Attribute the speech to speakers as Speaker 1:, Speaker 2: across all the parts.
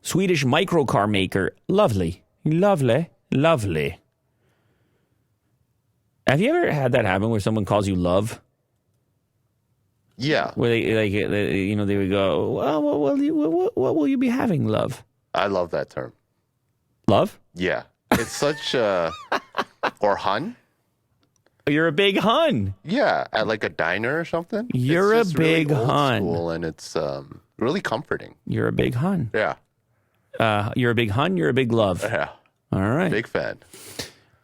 Speaker 1: Swedish microcar maker. Lovely. Lovely. Lovely. Have you ever had that happen where someone calls you love?
Speaker 2: Yeah.
Speaker 1: Where they would go, well, what will you be having, love?
Speaker 2: I love that term.
Speaker 1: Love?
Speaker 2: Yeah. It's such or hun?
Speaker 1: You're a big hun.
Speaker 2: Yeah, at like a diner or something.
Speaker 1: You're
Speaker 2: it's
Speaker 1: a
Speaker 2: just
Speaker 1: big
Speaker 2: really old
Speaker 1: hun.
Speaker 2: school, and it's really comforting.
Speaker 1: You're a big hun.
Speaker 2: Yeah.
Speaker 1: You're a big hun. You're a big love.
Speaker 2: Yeah.
Speaker 1: All right.
Speaker 2: Big fan.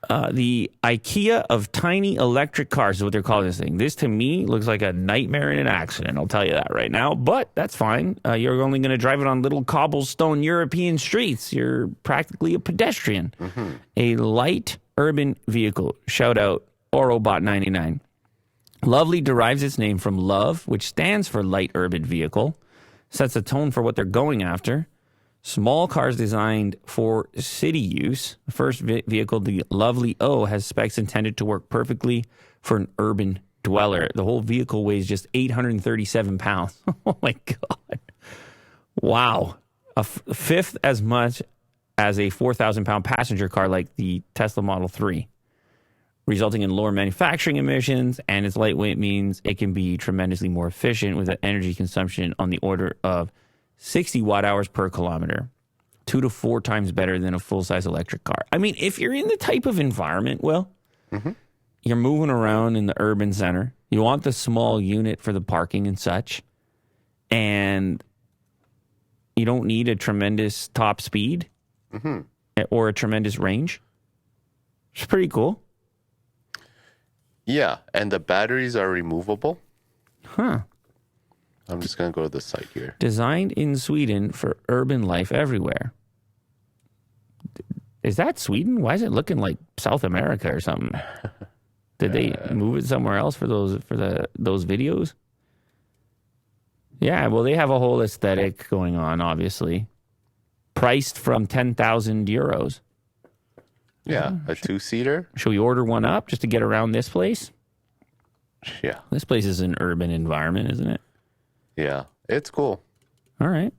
Speaker 1: The IKEA of tiny electric cars is what they're calling this thing. This, to me, looks like a nightmare in an accident. I'll tell you that right now. But that's fine. You're only going to drive it on little cobblestone European streets. You're practically a pedestrian. Mm-hmm. A light urban vehicle. Shout out Orobot99. Lovely derives its name from love, which stands for light urban vehicle. Sets a tone for what they're going after. Small cars designed for city use. The first vehicle, the Lovely O, has specs intended to work perfectly for an urban dweller. The whole vehicle weighs just 837 pounds. Oh, my God. Wow. A fifth as much as a 4,000-pound passenger car like the Tesla Model 3, resulting in lower manufacturing emissions, and its lightweight means it can be tremendously more efficient with an energy consumption on the order of 60 watt-hours per kilometer, 2 to 4 times better than a full-size electric car. I mean, if you're in the type of environment, you're moving around in the urban center, you want the small unit for the parking and such, and you don't need a tremendous top speed or a tremendous range, it's pretty cool.
Speaker 2: Yeah, and the batteries are removable.
Speaker 1: Huh.
Speaker 2: I'm just going to go to the site here.
Speaker 1: Designed in Sweden for urban life everywhere. Is that Sweden? Why is it looking like South America or something? Did they move it somewhere else for those videos? Yeah, well, they have a whole aesthetic going on, obviously. Priced from 10,000 euros.
Speaker 2: Yeah, a 2-seater.
Speaker 1: Should we order one up just to get around this place?
Speaker 2: Yeah.
Speaker 1: This place is an urban environment, isn't it?
Speaker 2: Yeah, it's cool.
Speaker 1: All right.